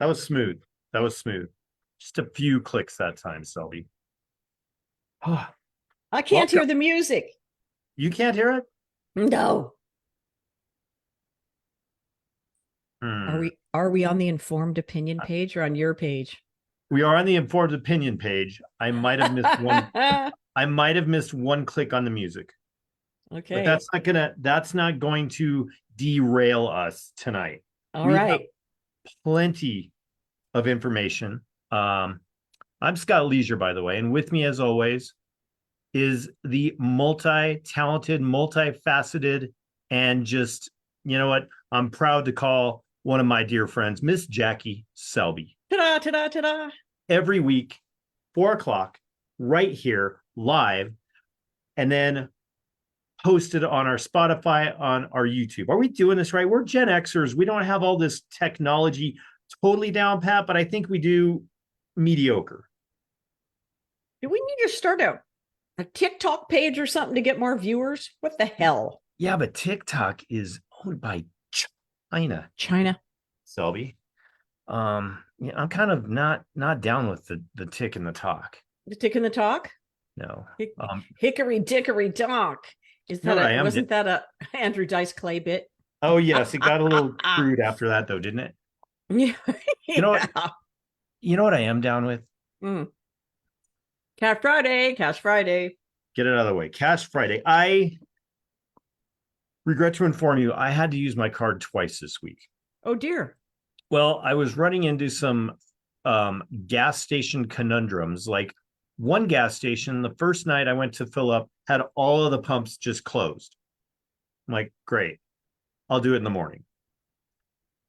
That was smooth. That was smooth. Just a few clicks that time, Selby. I can't Welcome. hear the music. You can't hear it? No. Hmm. Are we on the informed opinion page or on your page? We are on the informed opinion page. I might have missed one. I might have missed one click on the music, but Okay. that's not going to derail us tonight. All We have right. plenty of information. I'm Scott Leisure, by the way, and with me, as always, is the multi-talented, multifaceted, and just, you know what? I'm proud to call one of my dear friends, Miss Jackie Selby. Ta-da, ta-da, ta-da. Every week, 4 o'clock, right here, live, and then posted on our Spotify, on our YouTube. Are we doing this right? We're Gen Xers. We don't have all this technology totally down pat, but I think we do mediocre. Do we need to start a TikTok page or something to get more viewers? What the hell? Yeah, but TikTok is owned by China. China. Selby. Yeah, I'm kind of not down with the tick and the talk. The tick and the talk? No. Hickory dickory dock. Wasn't that a Andrew Dice Clay bit? Oh yes, it got a little crude after that though, didn't it? Yeah. You know what? You know what I am down with? Cash Friday, Cash Friday. Get it out of the way. Cash Friday. I regret to inform you, I had to use my card twice this week. Oh dear. Well, I was running into some gas station conundrums. Like one gas station, the first night I went to fill up, had all of the pumps just closed. I'm like, great, I'll do it in the morning.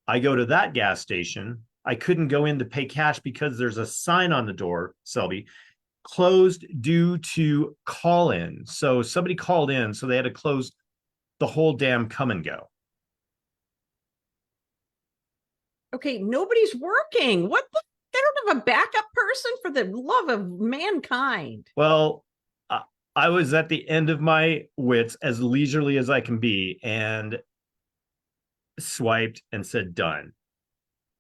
I go to that gas station. I couldn't go in to pay cash because there's a sign on the door, Selby, closed due to call in. So somebody called in, so they had to close the whole damn come and go. Okay, nobody's working. What the? They don't have a backup person, for the love of mankind. Well, I was at the end of my wits, as leisurely as I can be, and swiped and said done.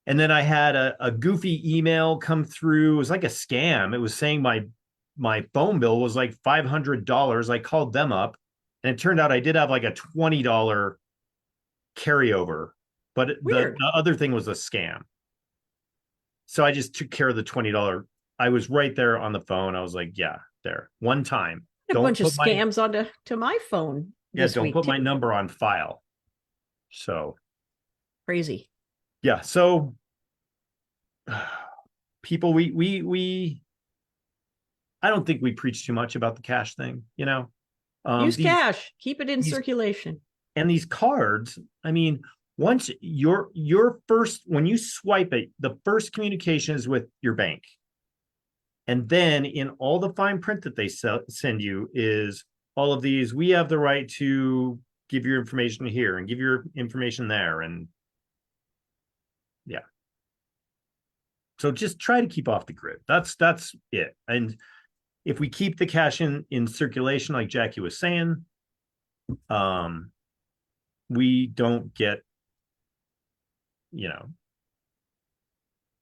And then I had a goofy email come through. It was like a scam. It was saying my phone bill was like $500. I called them up, and it turned out I did have like a $20 carryover, but the other thing was a scam. So I just took care of the $20. I was right there on the phone. I was like, yeah, there. One time. A bunch of scams onto my phone. Yeah, don't put my number on file. So crazy. Yeah, so people, we I don't think we preach too much about the cash thing, you know. Use cash, keep it in circulation. And these cards, I mean, once your first, when you swipe it, the first communication is with your bank. And then in all the fine print that they send you is all of these, we have the right to give your information here and give your information there. And yeah. So just try to keep off the grid. That's it. And if we keep the cash in circulation, like Jackie was saying, we don't get, you know,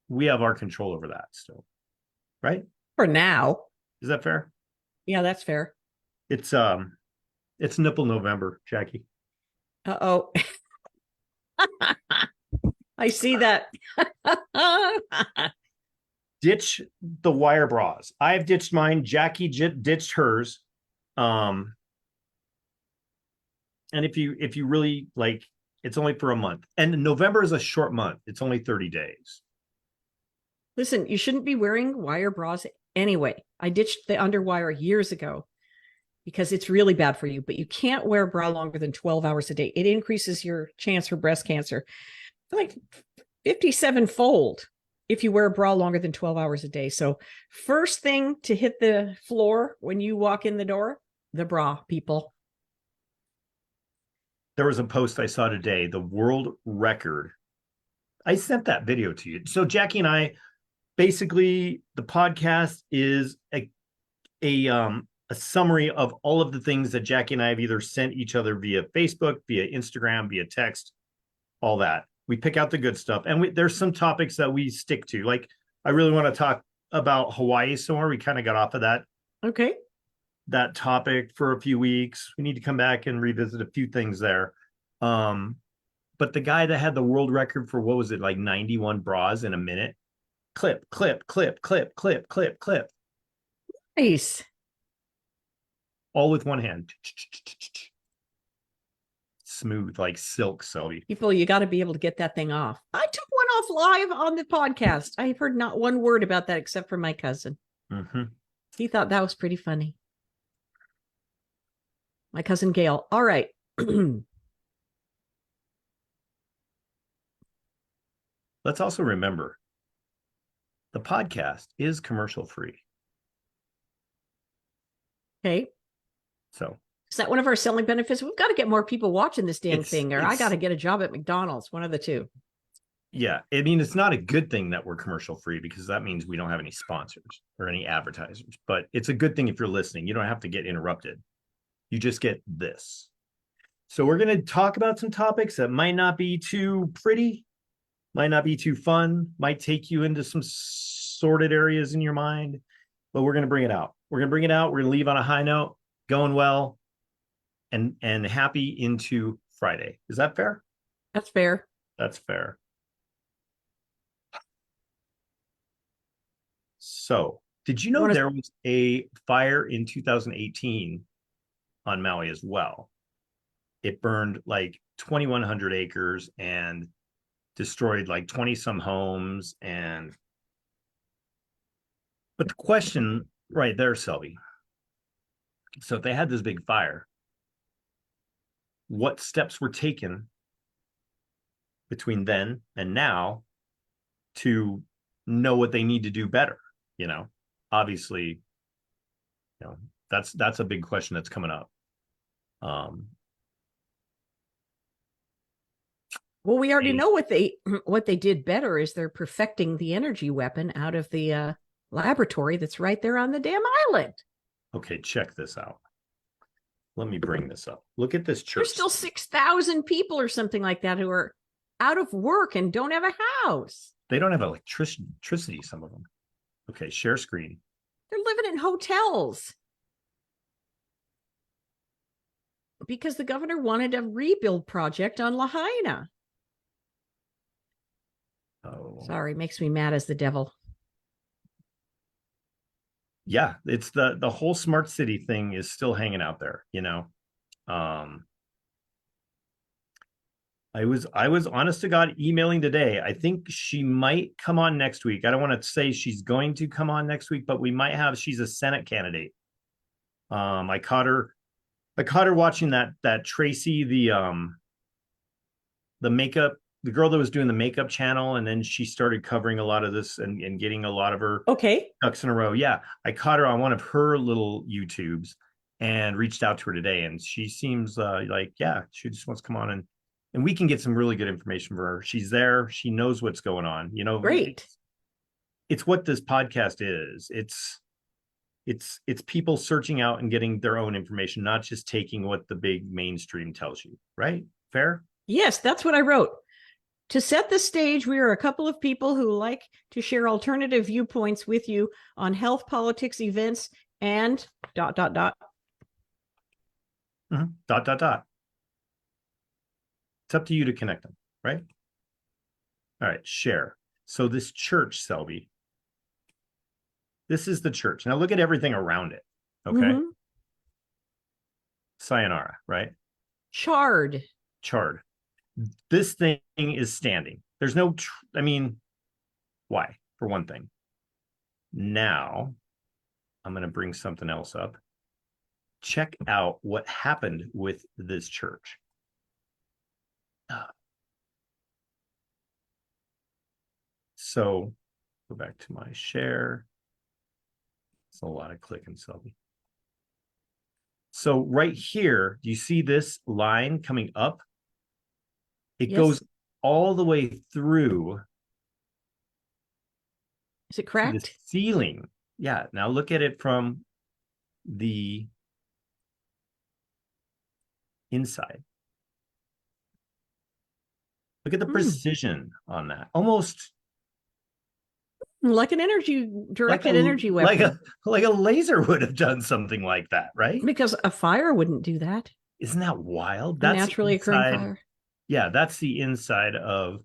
we have our control over that still, right? For now. Is that fair? Yeah, that's fair. It's Nipple November, Jackie. Uh-oh. I see that. Ditch the wire bras. I've ditched mine. Jackie ditched hers. And if you really like, it's only for a month. And November is a short month. It's only 30 days. Listen, you shouldn't be wearing wire bras anyway. I ditched the underwire years ago because it's really bad for you, but you can't wear a bra longer than 12 hours a day. It increases your chance for breast cancer like 57-fold if you wear a bra longer than 12 hours a day. So first thing to hit the floor when you walk in the door, the bra, people. There was a post I saw today, the world record. I sent that video to you. So Jackie and I, basically the podcast is a summary of all of the things that Jackie and I have either sent each other via Facebook, via Instagram, via text, all that. We pick out the good stuff, and there's some topics that we stick to. Like, I really want to talk about Hawaii some more. We kind of got off of Okay. that topic for a few weeks. We need to come back and revisit a few things there. But the guy that had the world record for, what was it, like 91 bras in a minute? Clip, clip, clip, clip, clip, clip, clip, Nice. all with one hand. Smooth like silk, Selby. People, you got to be able to get that thing off. I took one off live on the podcast. I've heard not one word about that except for my cousin. Mm-hmm. He thought that was pretty funny. My cousin Gail. All right. Let's also remember the podcast is commercial free. Okay. So is that one of our selling benefits? We've got to get more people watching this dang thing, or I got to get a job at McDonald's, one of the two. Yeah. I mean, it's not a good thing that we're commercial free, because that means we don't have any sponsors or any advertisers, but it's a good thing if you're listening. You don't have to get interrupted. You just get this. So we're going to talk about some topics that might not be too pretty, might not be too fun, might take you into some sordid areas in your mind, but we're going to bring it out. We're going to bring it out. We're going to leave on a high note, going well, and happy into Friday. Is that fair? That's fair. That's fair. So, did you know there was a fire in 2018 on Maui as well? It burned like 2,100 acres and destroyed like 20 some homes. But the question right there, Selby. So if they had this big fire, what steps were taken between then and now to know what they need to do better? Obviously, that's a big question that's coming up. Well, we already know what they did better is they're perfecting the energy weapon out of the laboratory that's right there on the damn island. Okay, check this out. Let me bring this up. Look at this church. There's still 6,000 people or something like that who are out of work and don't have a house. They don't have electricity, some of them. Okay, share screen. They're living in hotels because the governor wanted a rebuild project on Lahaina. Oh, sorry, makes me mad as the devil. Yeah, it's the whole smart city thing is still hanging out there. I was honest to God emailing today. I think she might come on next week. I don't want to say she's going to come on next week, but we might have. She's a Senate candidate. I caught her watching that Tracy, the makeup, the girl that was doing the makeup channel, and then she started covering a lot of this and getting a lot of her ducks in a row. Yeah, I caught her on one of her little YouTubes and reached out to her today, and she seems like, yeah, she just wants to come on and we can get some really good information for her. She's there. She knows what's going on. Great. It's what this podcast is. It's people searching out and getting their own information, not just taking what the big mainstream tells you. Right? Fair? Yes, that's what I wrote. To set the stage, we are a couple of people who like to share alternative viewpoints with you on health, politics, events, and ... Mm-hmm. ... It's up to you to connect them, right? All right, share. So this church, Selby, this is the church. Now look at everything around it, okay? Mm-hmm. Sayonara, right? Charred. This thing is standing. There's no, why? For one thing. Now, I'm going to bring something else up. Check out what happened with this church. So, go back to my share. It's a lot of clicking, Selby. So right here, do you see this line coming up? It goes all the way through. Is it cracked? The ceiling. Yeah. Now look at it from the inside. Look at the precision on that. Almost Like an energy like directed a energy like a weapon. like a laser would have done something like that, right? Because a fire wouldn't do that. Isn't that wild? A That's the naturally occurring inside. fire. Yeah, that's the inside of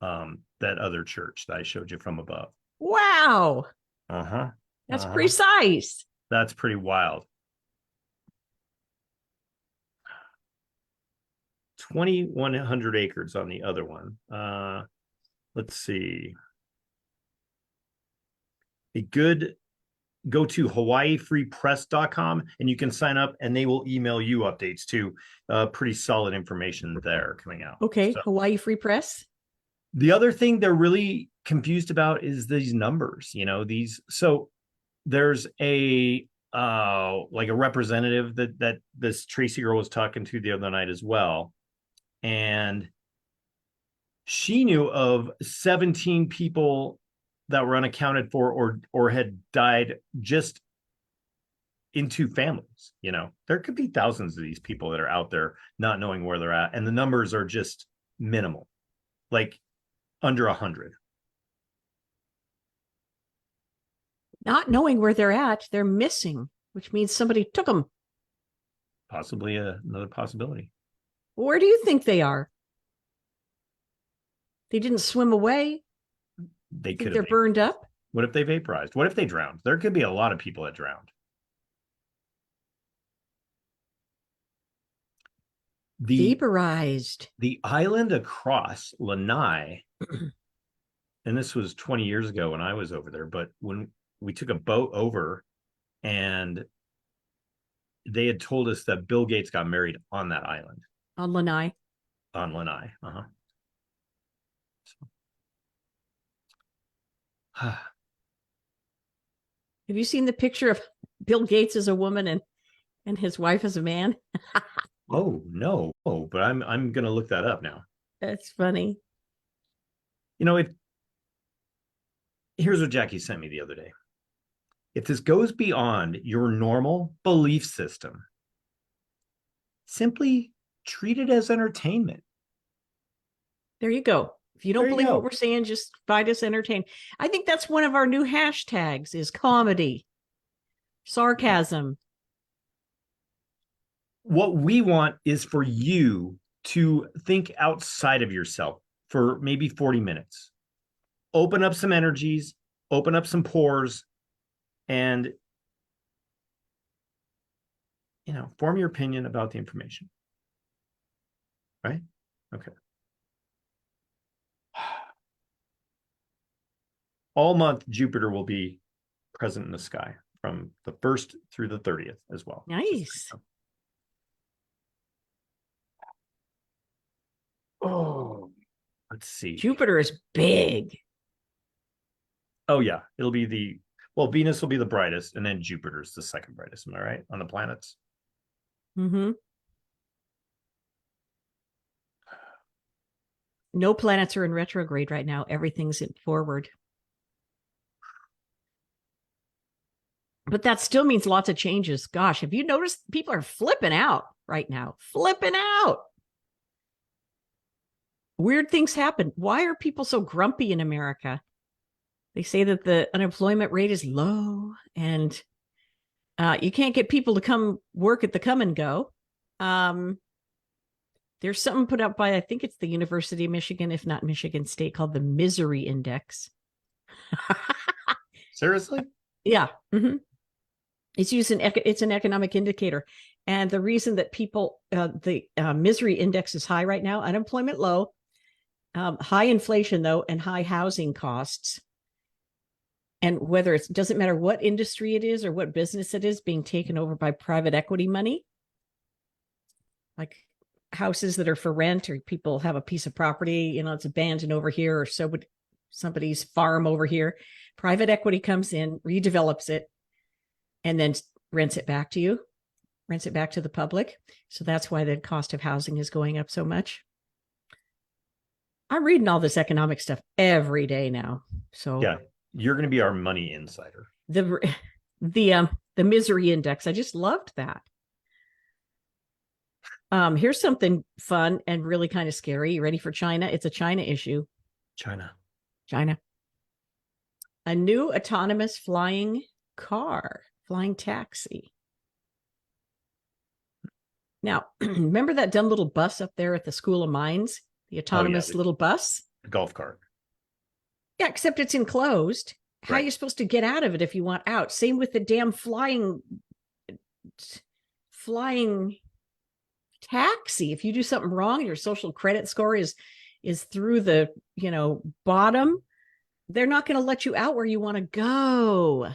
that other church that I showed you from above. Wow. Uh-huh. That's Uh-huh. precise. That's pretty wild. 2,100 acres on the other one. Let's see. A good go to hawaiifreepress.com and you can sign up and they will email you updates too. Pretty solid information there coming out. Okay. So Hawaii Free Press. the other thing they're really confused about is these numbers, these. So there's a like a representative that this Tracy girl was talking to the other night as well. And she knew of 17 people that were unaccounted for or had died just in two families. There could be thousands of these people that are out there not knowing where they're at, and the numbers are just minimal, like under 100. Not knowing where they're at, they're missing, which means somebody took them. Possibly another possibility. Where do you think they are? They didn't swim away. They Think could they're have. burned up? What if they vaporized? What if they drowned? There could be a lot of people that drowned. The Vaporized. the island across Lanai, and this was 20 years ago when I was over there, but when we took a boat over and they had told us that Bill Gates got married on that island. On Lanai. On Lanai. Uh-huh. So. Have you seen the picture of Bill Gates as a woman and his wife as a man? Oh no. Oh, but I'm gonna look that up now. That's funny. If here's what Jackie sent me the other day. If this goes beyond your normal belief system, simply treat it as entertainment. There you go. If you don't There you believe go. what we're saying, just find us entertained. I think that's one of our new hashtags is comedy, sarcasm. What we want is for you to think outside of yourself for maybe 40 minutes. Open up some energies, open up some pores, and form your opinion about the information. Right? Okay. All month, Jupiter will be present in the sky from the 1st through the 30th as well. Nice. Oh, let's see. Jupiter is big. Oh, yeah. Venus will be the brightest, and then Jupiter's the second brightest. Am I right? On the planets? Mm-hmm. No planets are in retrograde right now. Everything's in forward. But that still means lots of changes. Gosh, have you noticed people are flipping out right now? Flipping out. Weird things happen. Why are people so grumpy in America? They say that the unemployment rate is low and you can't get people to come work at the come and go. There's something put out by, I think it's the University of Michigan, if not Michigan State, called the Misery Index. Seriously? Yeah. Mm-hmm. It's an economic indicator. And the reason that people, the misery index is high right now, unemployment low, high inflation though, and high housing costs. And whether it doesn't matter what industry it is or what business it is being taken over by private equity money, like houses that are for rent or people have a piece of property, it's abandoned over here or somebody's farm over here. Private equity comes in, redevelops it, and then rents it back to you, rents it back to the public. So that's why the cost of housing is going up so much. I'm reading all this economic stuff every day now. So yeah, you're going to be our money insider. The misery index, I just loved that. Here's something fun and really kind of scary. You ready for China? It's a China issue. China. China. A new autonomous flying taxi. Now, remember that dumb little bus up there at the School of Mines? The Oh yeah, autonomous little bus? the golf cart. Yeah, except it's enclosed. How are Right. you supposed to get out of it if you want out? Same with the damn flying taxi. If you do something wrong, your social credit score is through the, bottom, they're not going to let you out where you want to go.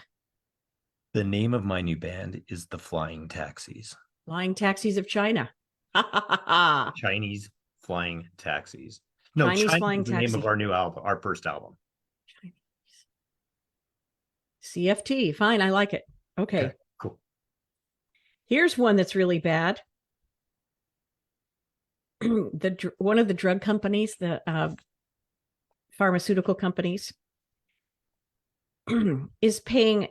The name of my new band is the Flying Taxis. Flying taxis of China. Chinese Flying Taxis. No, Chinese China flying is the name of taxi. our new album, our first album. CFT. Fine. I like it. Okay. Cool. Here's one that's really bad. One of the drug companies, the pharmaceutical companies, is paying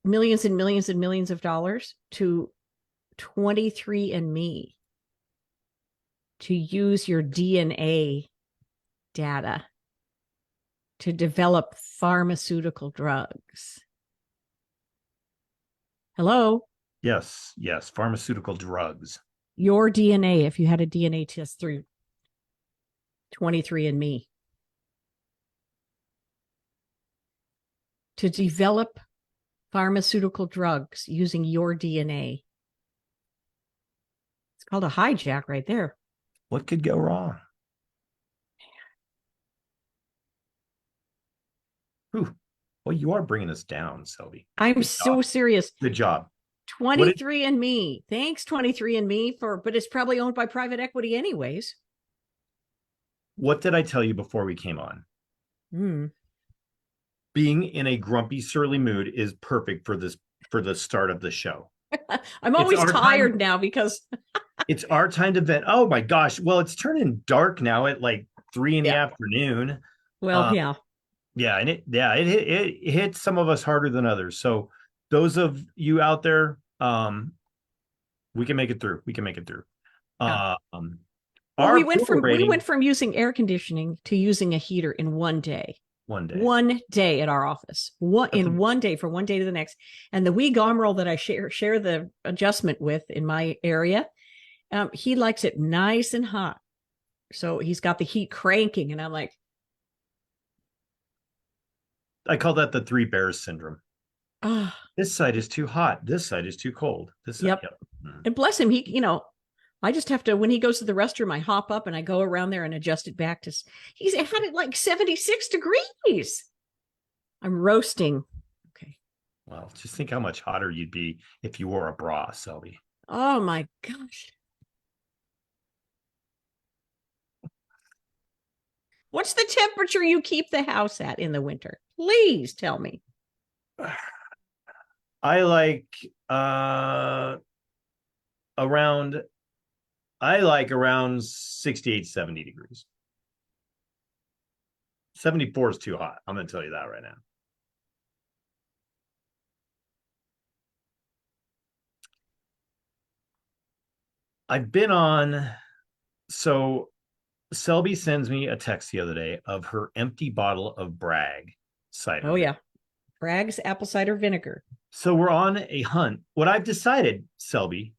millions and millions and millions of dollars to 23andMe to use your DNA data to develop pharmaceutical drugs. Hello? Yes, yes. Pharmaceutical drugs. Your DNA, if you had a DNA test through 23andMe, to develop pharmaceutical drugs using your DNA. It's called a hijack right there. What could go wrong? Whew. Well, you are bringing us down, Selby. I'm Good so job. serious. Good job. 23andMe. Thanks, 23andMe, but it's probably owned by private equity anyways. What did I tell you before we came on? Being in a grumpy, surly mood is perfect for the start of the show. I'm always tired time, now because it's our time to vent. Oh my gosh. Well, it's turning dark now at like 3 in the afternoon. Well, yeah. Yeah, and it hits some of us harder than others. So those of you out there, we can make it through. We can make it through. Yeah. Our we went from using air conditioning to using a heater in one day. One day at our office. One day, from one day to the next. And the wee gomeril that I share the adjustment with in my area, he likes it nice and hot. So he's got the heat cranking, and I'm like, I call that the three bears syndrome. oh, This side is too hot. This side is too cold. This side, yep. And bless him, I just have to, when he goes to the restroom, I hop up and I go around there and adjust it back to, he's had it like 76 degrees. I'm roasting. Okay. Well, just think how much hotter you'd be if you wore a bra, Selby. Oh my gosh. What's the temperature you keep the house at in the winter? Please tell me. I like around 68, 70 degrees. 74 is too hot. I'm going to tell you that right now. I've been on. So Selby sends me a text the other day of her empty bottle of Bragg cider. Oh, yeah. Bragg's apple cider vinegar. So we're on a hunt. What I've decided, Selby,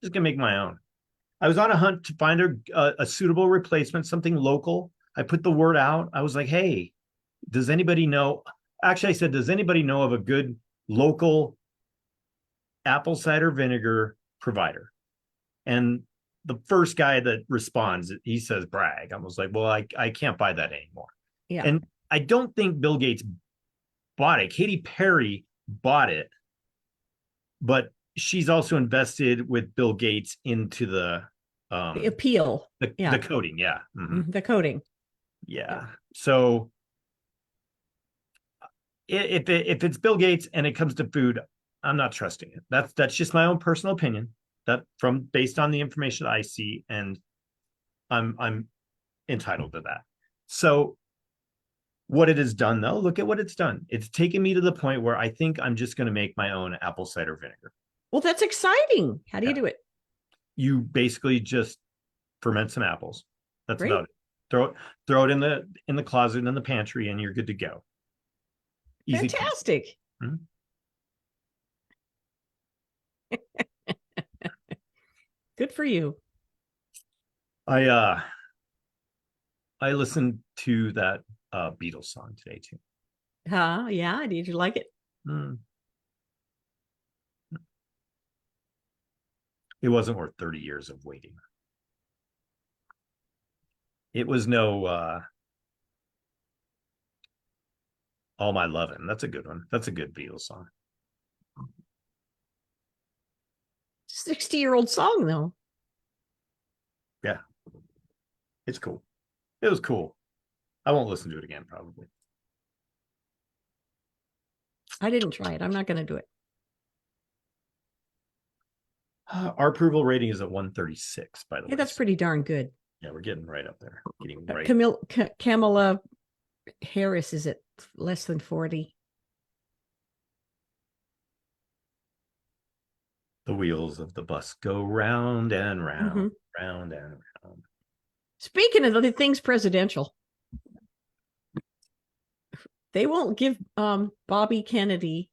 just going to make my own. I was on a hunt to find a suitable replacement, something local. I put the word out. I was like, hey, does anybody know? Actually, I said, does anybody know of a good local apple cider vinegar provider? And the first guy that responds, he says Bragg. I was like, well, I can't buy that anymore. Yeah. And I don't think Bill Gates bought it. Katy Perry bought it, but she's also invested with Bill Gates into the appeal. The coating. Yeah. Mm-hmm. The coating. Yeah. So if it's Bill Gates and it comes to food, I'm not trusting it. That's just my own personal opinion. That based on the information I see, and I'm entitled to that. So what it has done, though, look at what it's done. It's taken me to the point where I think I'm just going to make my own apple cider vinegar. Well, that's exciting. How do you do it? You basically just ferment some apples. That's about Great. it. Throw it in the closet in the pantry, and you're good to go. Easy peasy. Fantastic. Mhm. Good for you. I uh I listened to that Beatles song today too. Huh? Yeah. Did you like it? Mm. It wasn't worth 30 years of waiting. It was no All My Lovin'. That's a good one. That's a good Beatles song. 60-year-old song, though. Yeah, it's cool. It was cool. I won't listen to it again, probably. I didn't try it. I'm not going to do it. Our approval rating is at 136, by the Hey, way. that's So, pretty darn good. yeah, we're getting right up there. Getting right. Kamala Harris is at less than 40. The wheels of the bus go round and round, Mm-hmm. round and round. Speaking of the things presidential, they won't give Bobby Kennedy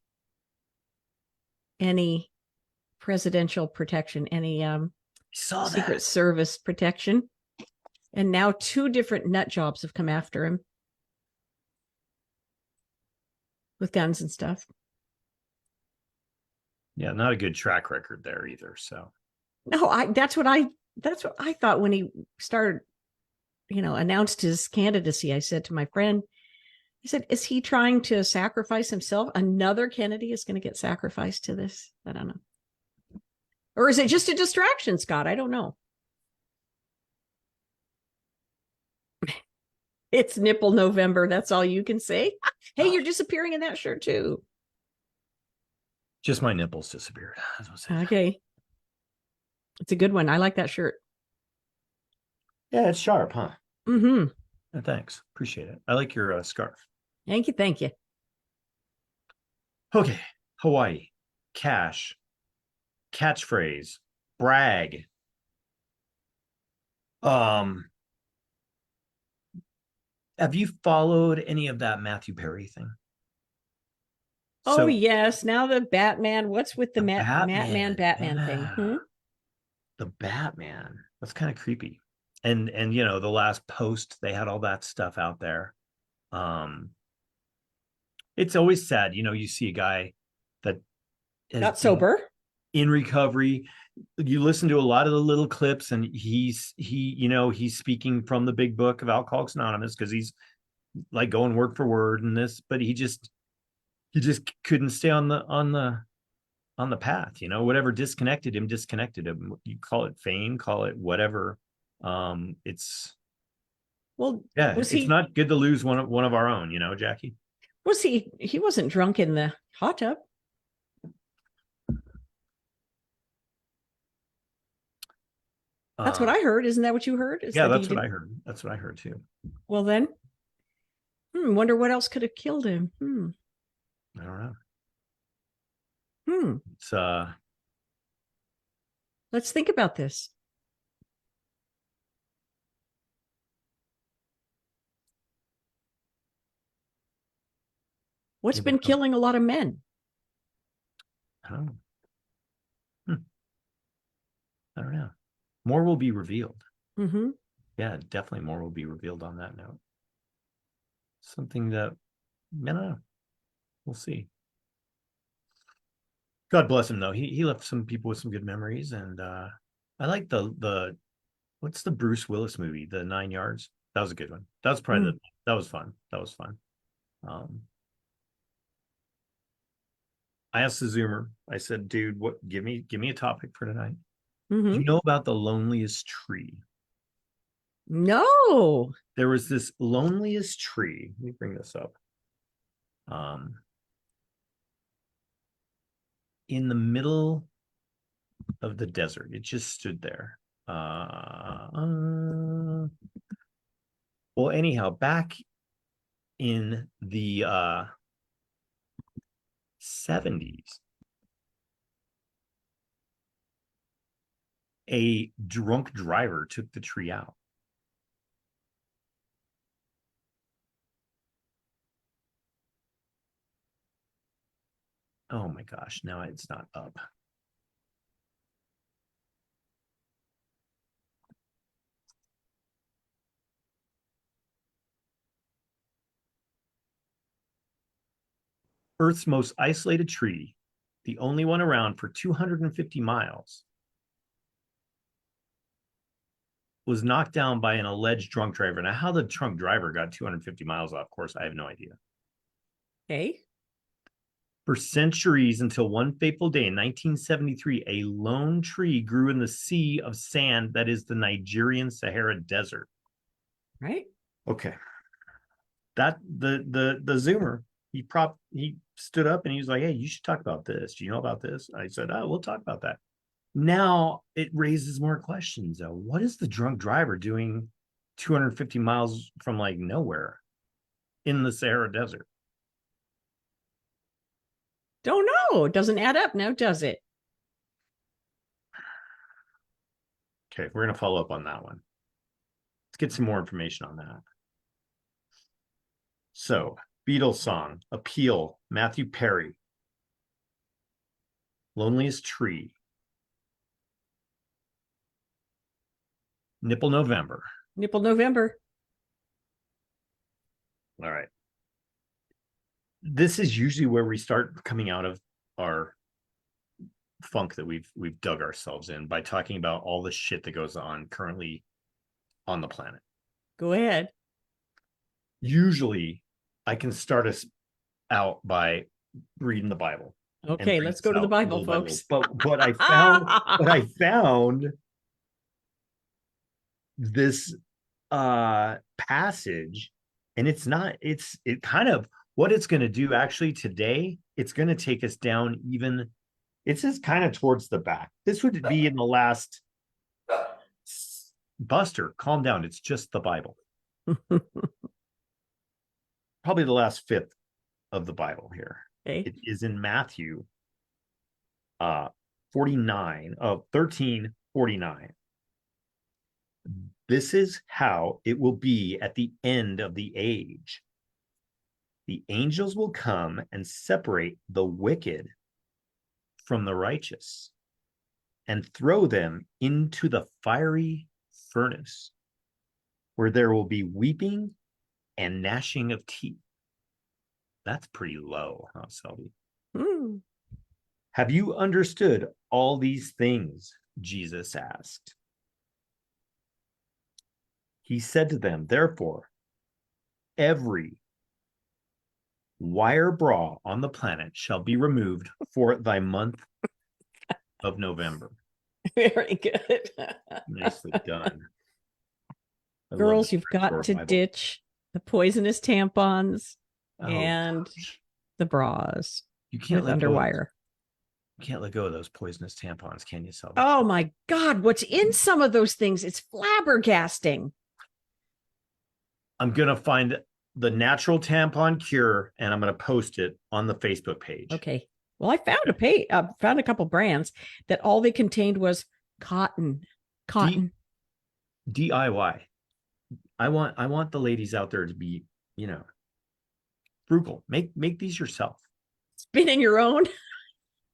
any presidential protection, any Saw Secret that. Service protection. And now 2 different nut jobs have come after him with guns and stuff. Yeah, not a good track record there either. So No, that's what I thought when he started, announced his candidacy. I said to my friend, I said, is he trying to sacrifice himself? Another Kennedy is going to get sacrificed to this? I don't know. Or is it just a distraction, Scott? I don't know. It's nipple November. That's all you can say. Hey, you're disappearing in that shirt too. just my nipples disappeared. Okay. It's a good one. I like that shirt. Yeah, it's sharp, huh? Mm-hmm. Thanks. Appreciate it. I like your scarf. Thank you. Thank you. Okay. Hawaii. Cash. Catchphrase. Brag. Um, have you followed any of that Matthew Perry thing? Oh, So yes. Now the Batman. What's with the the Batman Batman, thing? yeah, Hmm? the Batman. That's kind of creepy. And the last post they had all that stuff out there. Um, it's always sad, you see a guy that has Got been sober. in recovery. You listen to a lot of the little clips, and he's speaking from the big book of Alcoholics Anonymous because he's like going word for word in this, but he just couldn't stay on the path. Whatever disconnected him. You call it fame, call it whatever. It's Well, yeah, was it's he not good to lose one of our own, Jackie. he wasn't drunk in the hot tub? That's what Uh, I heard. Isn't that what you heard? Is yeah, that he that's what did? I heard. That's what I heard too. Well, then, wonder what else could have killed him. I don't know. Hmm. It's Let's think about this. What's maybe been killing a lot of men? I don't know. Hmm, I don't know. More will be revealed. Mm-hmm. Yeah, definitely more will be revealed on that note. Something that I don't know. We'll see. God bless him though. He left some people with some good memories, and I like the what's the Bruce Willis movie, The 9 Yards. That was a good one. That was probably Mm. that was fun. That was fun. Um, I asked the Zoomer. I said, "Dude, what? Give me a topic for tonight. Do Mm-hmm. you know about the loneliest tree? No. There was this loneliest tree. Let me bring this up. Um, in the middle of the desert. It just stood there. Well, anyhow, back in the 70s, A drunk driver took the tree out. Oh my gosh, now it's not up. Earth's most isolated tree, the only one around for 250 miles, was knocked down by an alleged drunk driver. Now, how the drunk driver got 250 miles off course, I have no idea. Okay. For centuries until one fateful day in 1973, a lone tree grew in the sea of sand that is the Nigerian Sahara Desert. Right. Okay. That the Zoomer, he stood up and he was like, "Hey, you should talk about this. Do you know about this?" I said, "Oh, we'll talk about that." Now it raises more questions though. What is the drunk driver doing 250 miles from like nowhere in the Sahara Desert? Don't know. It doesn't add up now, does it? Okay, we're gonna follow up on that one. Let's get some more information on that. So, Beatles song, Appeal, Matthew Perry, Loneliest Tree, Nipple November. Nipple November. All right. This is usually where we start coming out of our funk that we've dug ourselves in by talking about all the shit that goes on currently on the planet. Go ahead. Usually I can start us out by reading the Bible. Okay, let's go to the Bible, folks. But I found this passage, and it kind of what it's going to do actually today. It's going to take us down even. It's just kind of towards the back. This would be in the last. Buster, calm down. It's just the Bible. Probably the last fifth of the Bible here. Okay. It is in Matthew 49 of 13:49. This is how it will be at the end of the age. The angels will come and separate the wicked from the righteous and throw them into the fiery furnace, where there will be weeping and gnashing of teeth. That's pretty low, huh, Selby? Hmm. Have you understood all these things? Jesus asked. He said to them, therefore, every wire bra on the planet shall be removed for thy month of November. Very good. Nicely done. Girls, you've got to ditch the poisonous tampons and the bras you can't with underwire. You can't let go of those poisonous tampons, can you, Selby? Oh my God, what's in some of those things? It's flabbergasting. I'm going to find the natural tampon cure and I'm going to post it on the Facebook page. Okay. Well, I found a couple brands that all they contained was cotton. DIY. I want the ladies out there to be, frugal. Make these yourself. Spinning your own.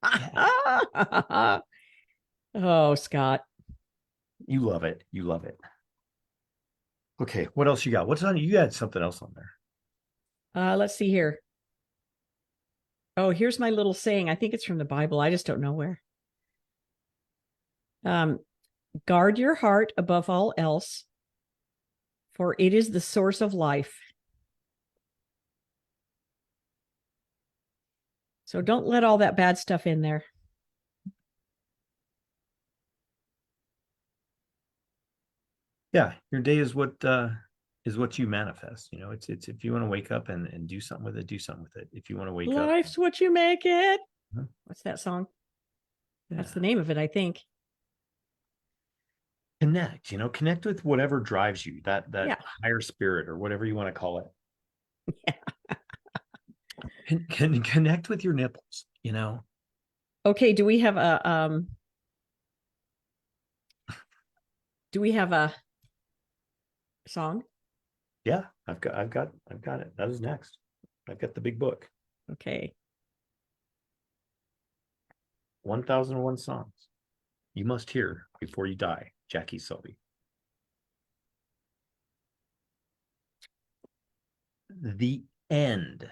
Yeah. Oh, Scott. You love it. You love it. Okay, what else you got? What's on? You had something else on there. Let's see here. Oh, here's my little saying. I think it's from the Bible. I just don't know where. Guard your heart above all else, for it is the source of life. So don't let all that bad stuff in there. Yeah, your day is what you manifest. It's if you want to wake up and do something with it, do something with it. If you want to wake up, life's what you make it. What's that song? Yeah. That's the name of it, I think. Connect with whatever drives you, that higher spirit or whatever you want to call it. Yeah. Can connect with your nipples, Okay, do we have a Do we have a song? Yeah, I've got it. That is next. I've got the big book. Okay. 1001 songs you must hear before you die. Jackie Selby. The End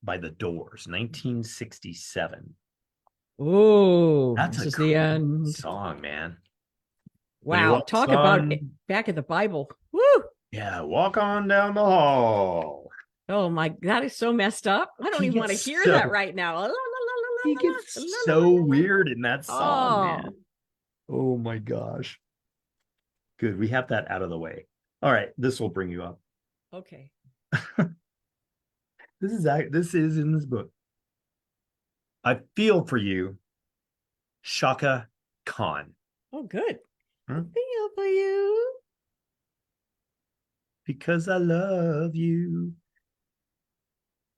by The Doors, 1967. Oh, That's this a is the cool end. song, man. When he Wow. walks Talk about it on, back in the Bible. Woo. yeah, walk on down the hall. Oh my, that is so messed up. I don't He even want to gets hear that so right now. La, la, la, he la, la, gets la, la, so la, la, weird in that song, la. man. Oh my gosh. Good. We have that out of the way. All right, this will bring you up. Oh, okay. This is in this book. I feel for you, Chaka Khan. Oh, good. I Hmm? feel for you. Because I love you.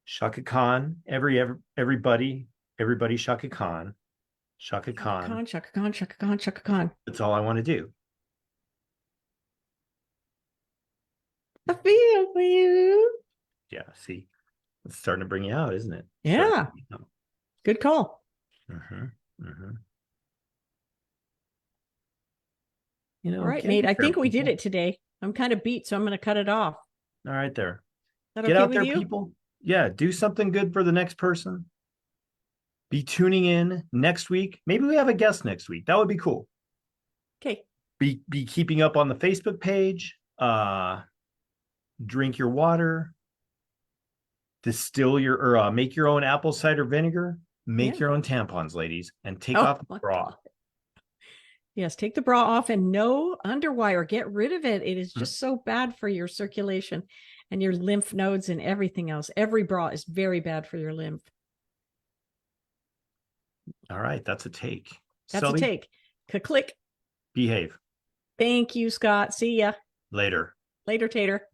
Chaka Khan. Everybody Chaka Khan. Chaka Chaka Khan. Khan, Chaka Khan, Chaka Khan, Chaka Khan. That's all I want to do. I feel for you. Yeah, see, it's starting to bring you out, isn't it? Yeah. Good call. Mm-hmm. Mm-hmm. All right, Get mate. out I there, think we did people. it today. I'm kind of beat, so I'm going to cut it off. All right, there. Is that Get okay out with there, you? people. Yeah, do something good for the next person. Be tuning in next week. Maybe we have a guest next week. That would be cool. Okay. Be keeping up on the Facebook page. Drink your water. Distill your or make your own apple cider vinegar. Make Yeah. your own tampons, ladies, and take Oh off the my bra. God. Yes, take the bra off and no underwire. Get rid of it. It is just so bad for your circulation and your lymph nodes and everything else. Every bra is very bad for your lymph. All right, that's a take. That's a Sully, take. Click. behave. Thank you, Scott. See ya. Later. Later, Tater.